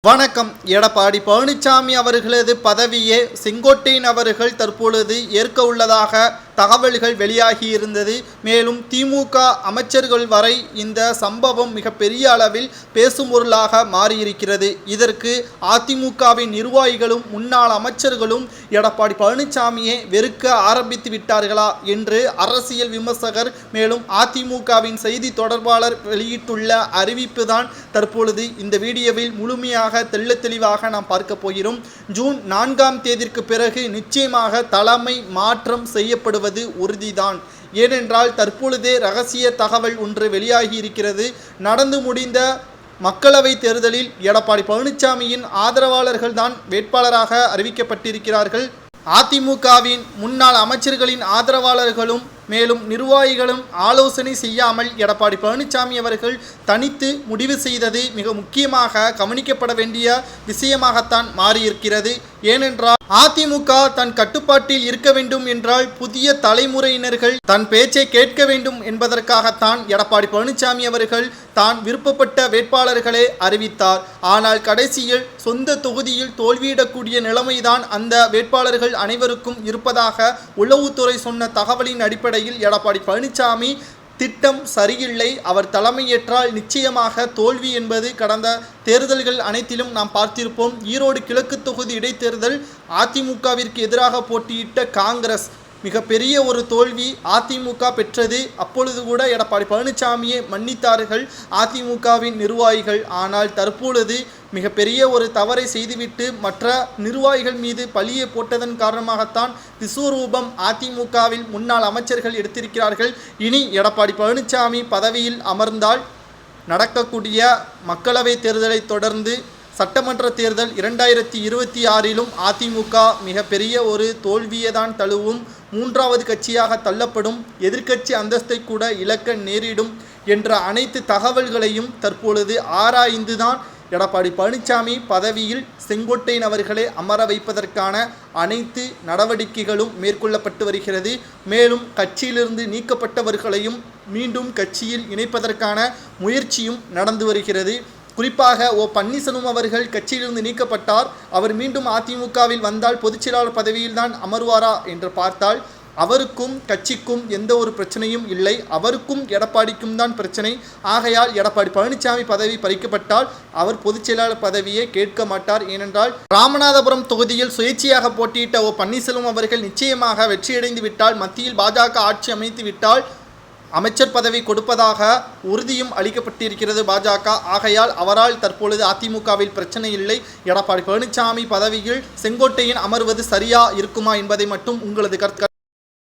வணக்கம். எடப்பாடி பழனிசாமி அவர்களது பதவியை செங்கோட்டையன் அவர்கள் தற்பொழுது ஏற்க உள்ளதாக தகவல்கள் வெளியாகியிருந்தது. மேலும் திமுக அமைச்சர்கள் வரை இந்த சம்பவம் மிகப்பெரிய அளவில் பேசும் பொருளாக மாறியிருக்கிறது. இதற்கு அதிமுகவின் நிர்வாகிகளும் முன்னாள் அமைச்சர்களும் எடப்பாடி பழனிசாமியை வெறுக்க ஆரம்பித்து விட்டார்களா என்று அரசியல் விமர்சகர் மேலும் அதிமுகவின் செய்தி தொடர்பாளர் வெளியிட்டுள்ள அறிவிப்பு தான் தற்பொழுது இந்த வீடியோவில் முழுமையாக தெள்ள தெளிவாக நாம் பார்க்க போகிறோம். ஜூன் 4ஆம் தேதிக்கு பிறகு நிச்சயமாக தலைமை மாற்றம் செய்யப்படுவது உறுதிதான். ஏனென்றால் தற்பொழுதே ரகசிய தகவல் ஒன்று வெளியாகி இருக்கிறது. நடந்து முடிந்த மக்களவை தேர்தலில் எடப்பாடி பழனிசாமியின் ஆதரவாளர்கள் தான் வேட்பாளராக அறிவிக்கப்பட்டிருக்கிறார்கள். அதிமுகவின் முன்னாள் அமைச்சர்களின் ஆதரவாளர்களும் மேலும் நிர்வாகிகளும் ஆலோசனை செய்யாமல் எடப்பாடி பழனிசாமி அவர்கள் தனித்து முடிவு செய்தது மிக முக்கியமாக கவனிக்கப்பட வேண்டிய விஷயமாகத்தான் மாறியிருக்கிறது. ஏனென்றால் அதிமுக தன் கட்டுப்பாட்டில் இருக்க வேண்டும் என்றால் புதிய தலைமுறையினர்கள் தன் பேச்சை கேட்க வேண்டும் என்பதற்காகத்தான் எடப்பாடி பழனிசாமி அவர்கள் தான் விருப்பப்பட்ட வேட்பாளர்களை அறிவித்தார். ஆனால் கடைசியில் சொந்த தொகுதியில் தோல்வியிடக்கூடிய நிலைமைதான் அந்த வேட்பாளர்கள் அனைவருக்கும் இருப்பதாக உளவுத்துறை சொன்ன தகவலின் அடிப்படையில் எடப்பாடி பழனிசாமி திட்டம் சரியில்லை, அவர் தலைமையேற்றால் நிச்சயமாக தோல்வி என்பது கடந்த தேர்தல்கள் அனைத்திலும் நாம் பார்த்திருப்போம். ஈரோடு கிழக்கு தொகுதி இடைத்தேர்தல் அதிமுகவிற்கு எதிராக போட்டியிட்ட காங்கிரஸ் மிகப்பெரிய ஒரு தோல்வி அதிமுக பெற்றது. அப்பொழுது கூட எடப்பாடி பழனிசாமியை மன்னித்தார்கள் அதிமுகவின் நிர்வாகிகள். ஆனால் தற்பொழுது மிகப்பெரிய ஒரு தவறை செய்துவிட்டு மற்ற நிர்வாகிகள் மீது பழியை போட்டதன் காரணமாகத்தான் விஸ்வரூபம் அதிமுகவில் முன்னாள் அமைச்சர்கள் எடுத்திருக்கிறார்கள். இனி எடப்பாடி பழனிசாமி பதவியில் அமர்ந்தால் நடக்கக்கூடிய மக்களவை தேர்தலை தொடர்ந்து சட்டமன்ற தேர்தல் 2026லும் அதிமுக மிகப்பெரிய ஒரு தோல்வியை தான் தழுவும். மூன்றாவது கட்சியாக தள்ளப்படும், எதிர்க்கட்சி அந்தஸ்தை கூட இழக்க நேரிடும் என்ற அனைத்து தகவல்களையும் தற்பொழுது ஆராய்ந்துதான் எடப்பாடி பழனிசாமி பதவியில் செங்கோட்டையன் அவர்களை அமர வைப்பதற்கான அனைத்து நடவடிக்கைகளும் மேற்கொள்ளப்பட்டு வருகிறது. மேலும் கட்சியிலிருந்து நீக்கப்பட்டவர்களையும் மீண்டும் கட்சியில் இணைப்பதற்கான முயற்சியும் நடந்து வருகிறது. குறிப்பாக பன்னீர்செல்வம் அவர்கள் கட்சியிலிருந்து நீக்கப்பட்டார். அவர் மீண்டும் அதிமுகவில் வந்தால் பொதுச்செயலாளர் பதவியில் தான் அமர்வாரா என்று பார்த்தால் அவருக்கும் கட்சிக்கும் எந்த ஒரு பிரச்சனையும் இல்லை. அவருக்கும் எடப்பாடிக்கும் தான் பிரச்சனை. ஆகையால் எடப்பாடி பழனிசாமி பதவி பறிக்கப்பட்டால் அவர் பொதுச்செயலாளர் பதவியை கேட்க மாட்டார். ஏனென்றால் ராமநாதபுரம் தொகுதியில் சுயேட்சையாக போட்டியிட்ட பன்னீர்செல்வம் அவர்கள் நிச்சயமாக வெற்றியடைந்து விட்டால், மத்தியில் பாஜக ஆட்சி அமைத்து விட்டால் அமைச்சர் பதவி கொடுப்பதாக உறுதியும் அளிக்கப்பட்டிருக்கிறது பாஜக. ஆகையால் அவரால் தற்பொழுது அதிமுகவில் பிரச்சனை இல்லை. எடப்பாடி பழனிசாமி பதவியில் செங்கோட்டையன் அமர்வது சரியா இருக்குமா என்பதை மட்டும் உங்களது கருத்து